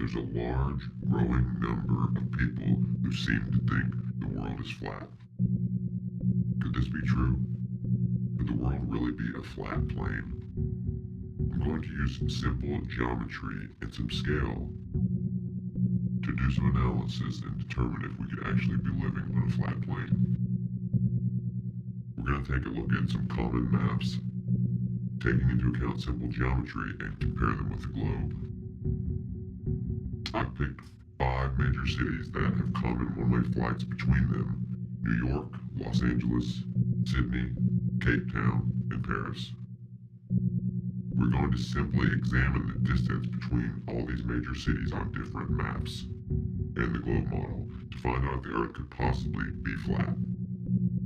There's a large, growing number of people who seem to think the world is flat. Could this be true? Could the world really be a flat plane? I'm going to use some simple geometry and some scale to do some analysis and determine if we could actually be living on a flat plane. We're going to take a look at some common maps, taking into account simple geometry, and compare them with the globe. I've picked 5 major cities that have common one-way flights between them: New York, Los Angeles, Sydney, Cape Town, and Paris. We're going to simply examine the distance between all these major cities on different maps and the globe model to find out if the Earth could possibly be flat.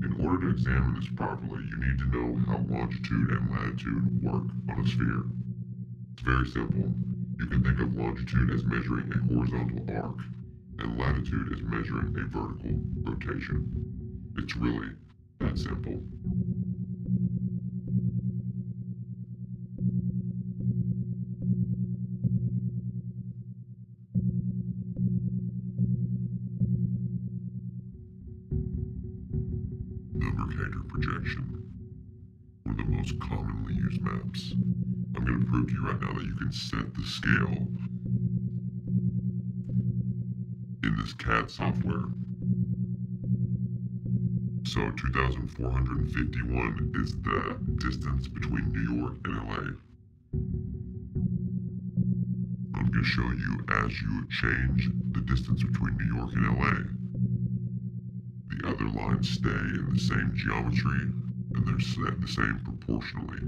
In order to examine this properly, you need to know how longitude and latitude work on a sphere. It's very simple. You can think of longitude as measuring a horizontal arc, and latitude as measuring a vertical rotation. It's really that simple. The Mercator projection, one of the most commonly used maps. I'm going to prove to you right now that you can set the scale in this CAD software. So 2,451 is the distance between New York and LA. I'm going to show you as you change the distance between New York and LA. The other lines stay in the same geometry and they're set the same proportionally.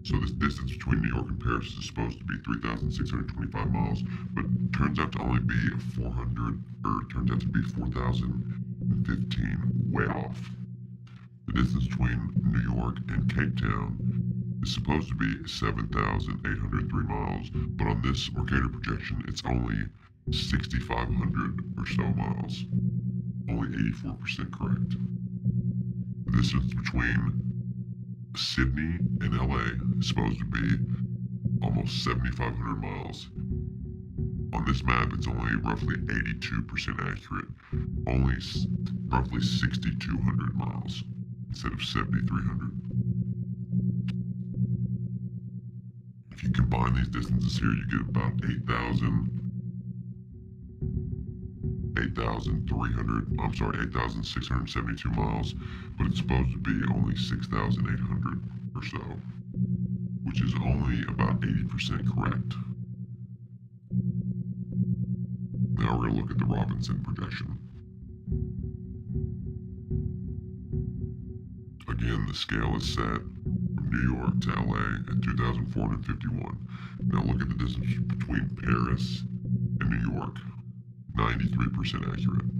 So this distance between New York and Paris is supposed to be 3,625 miles, but turns out to only be 4,015, way off. The distance between New York and Cape Town is supposed to be 7,803 miles, but on this Mercator projection, it's only 6,500 or so miles. Only 84% correct. The distance between Sydney and LA is supposed to be almost 7,500 miles. On this map, it's only roughly 82% accurate, only roughly 6,200 miles instead of 7,300. If you combine these distances here, you get about 8,672 miles, but it's supposed to be only 6,800 or so, which is only about 80% correct. Now we're going to look at the Robinson projection. Again, the scale is set from New York to LA at 2,451. Now look at the distance between Paris and New York. 93% accurate,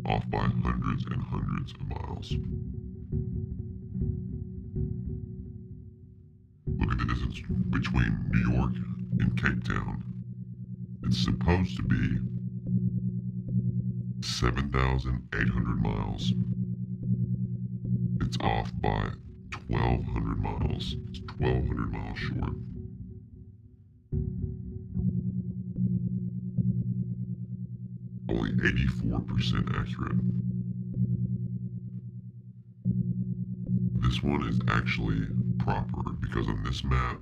off by hundreds and hundreds of miles. Look at the distance between New York and Cape Town. It's supposed to be 7,800 miles. It's off by 1,200 miles. It's 1,200 miles short. Only 84% accurate. This one is actually proper because on this map,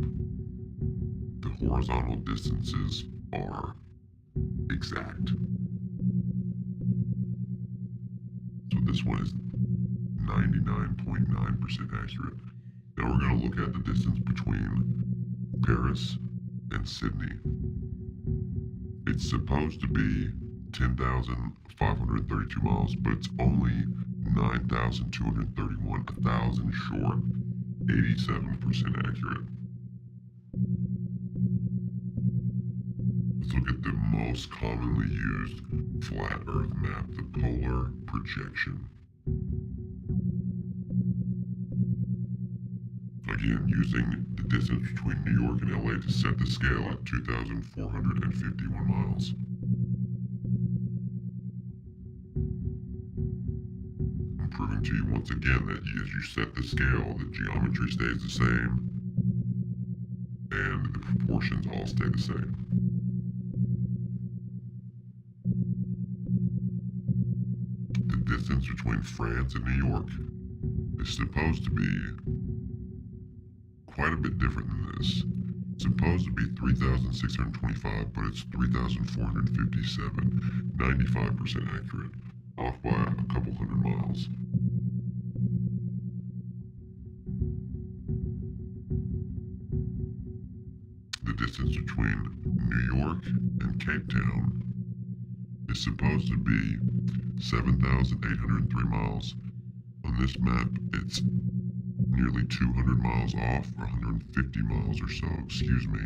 the horizontal distances are exact. So this one is 99.9% accurate. Now we're going to look at the distance between Paris and Sydney. It's supposed to be 10,532 miles, but it's only 9,231, 1,000 short, 87% accurate. Let's look at the most commonly used flat Earth map, the polar projection. Again, using the distance between New York and LA to set the scale at 2,451 miles. I'm proving to you once again that as you set the scale, the geometry stays the same, and the proportions all stay the same. distance between France and New York is supposed to be quite a bit different than this. It's supposed to be 3,625, but it's 3,457, 95% accurate, off by a couple hundred miles. The distance between New York and Cape Town is supposed to be 7,803 miles. On this map, it's nearly 200 miles off, or 150 miles or so, excuse me.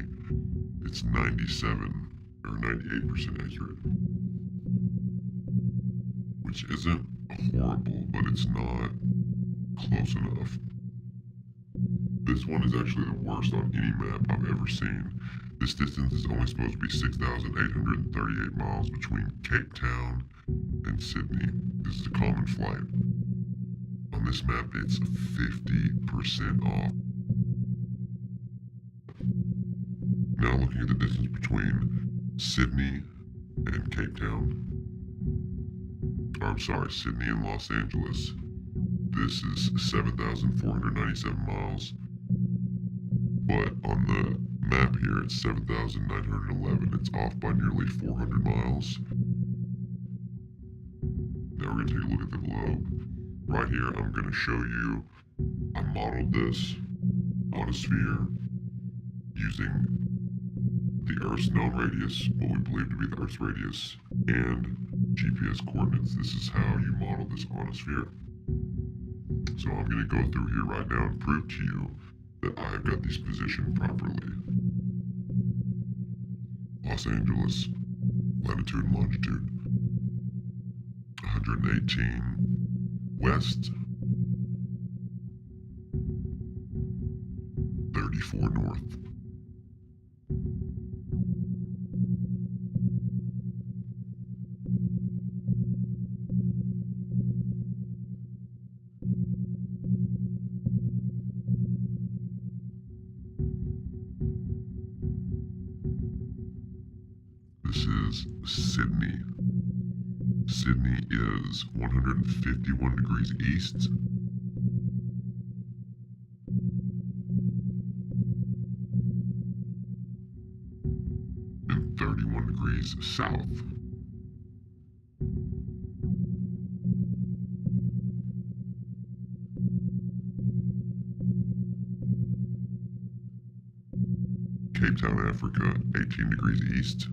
It's 97 or 98% accurate. Which isn't horrible, but it's not close enough. This one is actually the worst on any map I've ever seen. This distance is only supposed to be 6,838 miles between Cape Town and Sydney. This is a common flight. On this map, it's 50% off. Now looking at the distance between Sydney and Cape Town. Sydney and Los Angeles. This is 7,497 miles. But on the map here, it's 7,911. It's off by nearly 400 miles. Now we're going to take a look at the globe. Right here, I'm going to show you, I modeled this on a sphere using the Earth's known radius, what we believe to be the Earth's radius, and GPS coordinates. This is how you model this on a sphere. So I'm going to go through here right now and prove to you that I've got these positioned properly. Los Angeles, latitude and longitude, 118 west, 34 north. This is Sydney. Sydney is 151 degrees east, and 31 degrees south. Cape Town, Africa, 18 degrees east,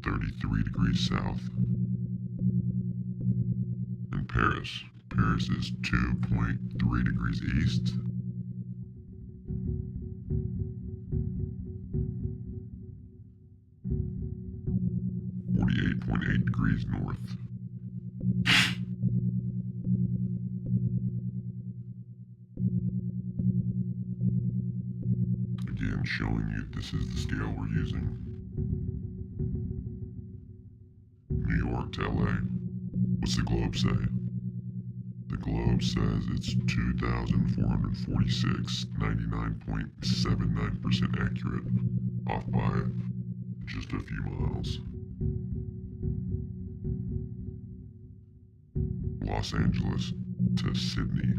33 degrees south. And Paris. Paris is 2.3 degrees east, 48.8 degrees north. Again, showing you this is the scale we're using. New York to LA. What's the globe say? The globe says it's 2,446, 99.79% accurate, off by just a few miles. Los Angeles to Sydney,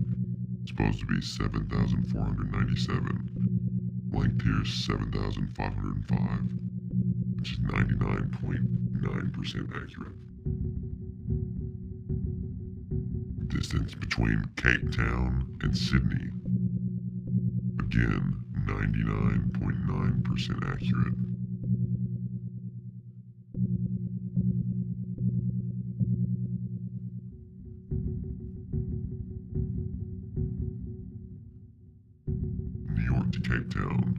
supposed to be 7,497. Length here is 7,505, which is 99.9% accurate. Distance between Cape Town and Sydney, again, 99.9% accurate. New York to Cape Town.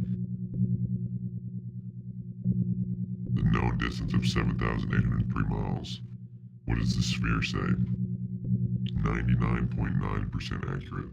The known distance of 7,803 miles. What does the sphere say? 99.9% accurate.